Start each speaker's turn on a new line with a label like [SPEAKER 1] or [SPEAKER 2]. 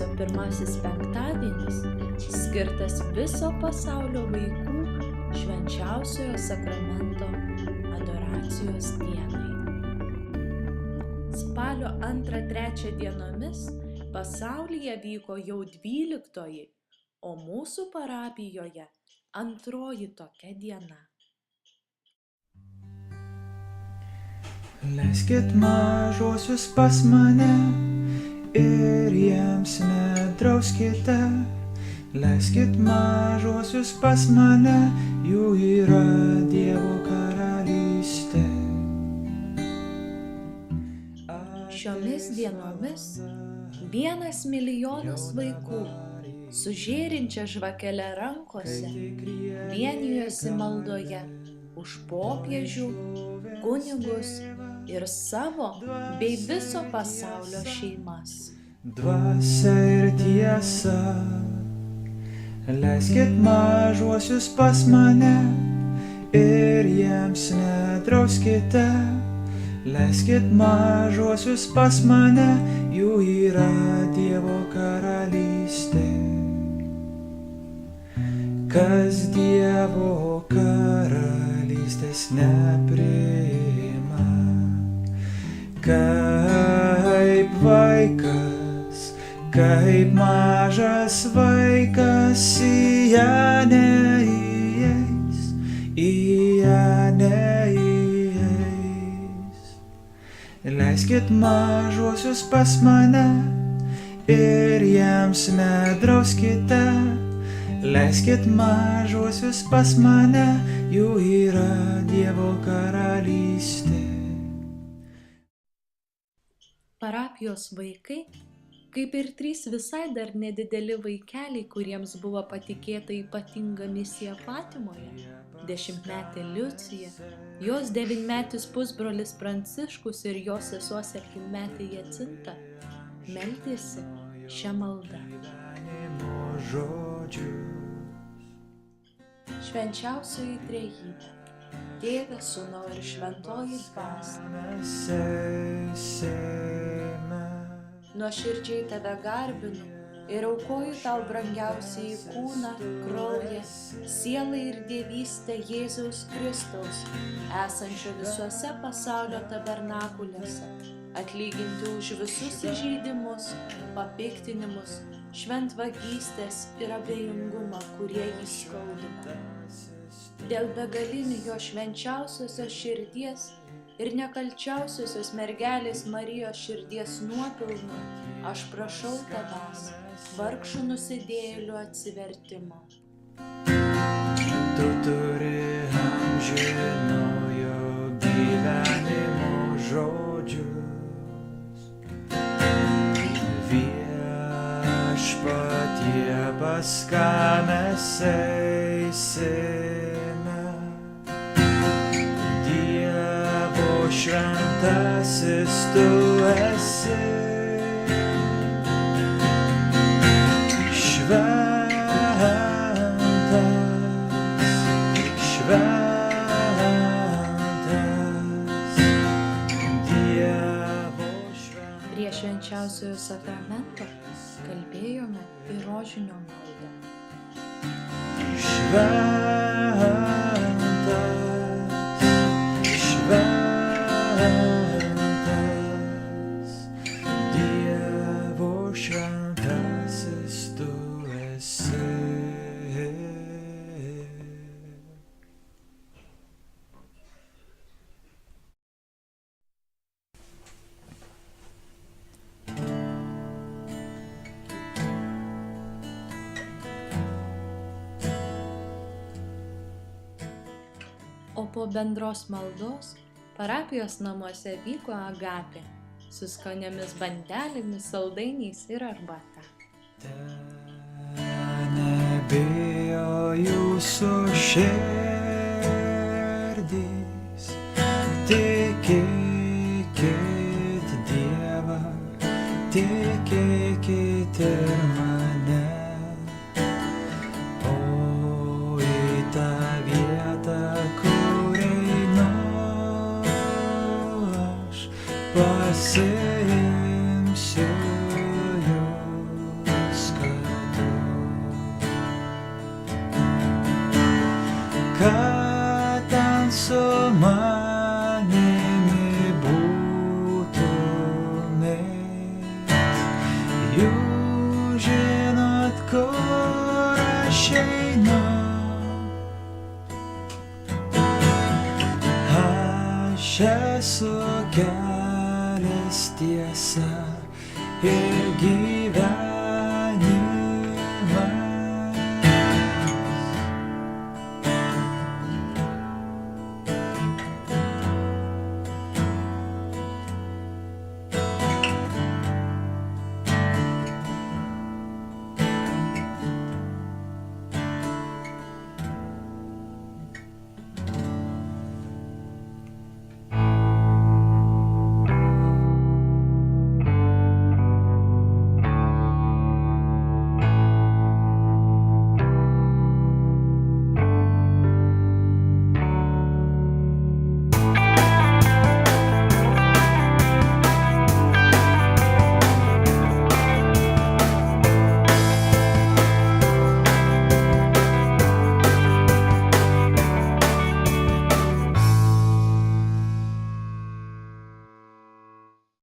[SPEAKER 1] mėnesio pirmasis penktadienis skirtas viso pasaulio vaikų švenčiausiojo sakramento adoracijos dienai. Spalio 2-3 dienomis pasaulyje vyko jau 12, o mūsų parapijoje 2 tokia diena.
[SPEAKER 2] Leiskit mažuosius pas mane ir jiems nedrauskite. Leiskit mažuosius pas mane, jų yra Dievo karalystė.
[SPEAKER 1] Šiomis dienomis 1 milijonas vaikų su žėrinčia žvakele rankose vienijosi maldoje už popiežių, kunigus ir savo bei viso pasaulio šeimas.
[SPEAKER 2] Dvasia ir tiesa, leiskit mažuosius pas mane ir jiems nedrauskite. Leiskit mažuosius pas mane, jų yra Dievo karalystė. Kas Dievo karalystės nepriima, kaip vaikas, kaip mažas vaikas, į ją neįeis, į ją neįeis. Leiskit mažuosius pas mane ir jiems nedrauskite. Leiskit mažuosius pas mane, jų yra Dievo karalystė.
[SPEAKER 1] Parapijos vaikai, kaip ir 3 visai dar nedideli vaikeliai, kuriems buvo patikėta ypatinga misija Fatimoje, 10-metė Liucija, jos 9-metis pusbrolis Pranciškus ir jos sesuo 7-metė Jacinta, meldėsi šią maldą. Švenčiausioji Trejybė, Tėve, Sūnau ir Šventoji Dvasia, nuoširdžiai Tave garbinu ir aukoju Tau brangiausiai kūną, kraują, sielą ir dievystę Jėzaus Kristaus, esančio visuose pasaulio tabernakuliuose, atlyginti už visus įžeidimus, papiktinimus, šventvagystės ir abejingumą, kurie jį skaudina. Dėl begalinių jo švenčiausiosios širdies ir nekalčiausiosios mergelės Marijos širdies nuopilnų, aš prašau Tavęs, vargšų nusidėjėlių atsivertimo.
[SPEAKER 2] Tu turi amžinojo gyvenimo žodžius, Viešpatie, pas ką mes eisime, Dievo šventasis Tu esi.
[SPEAKER 1] Prie švenčiausiojo sakramento kalbėjome ir rožinio maldą.
[SPEAKER 2] Šventas, Dievo šventasis Tu esi.
[SPEAKER 1] O po bendros maldos parapijos namuose vyko agapė su skaniomis bandelėmis, saldainiais ir arbata.
[SPEAKER 2] Nebijo jūsų širdys, tikėkit Dievą, tikėkit ir mane. O į tą vietą, kur einu aš, pasiimsiu jus. žinot, kur aš einu. Aš esu kelias, tiesa ir gyvenimas.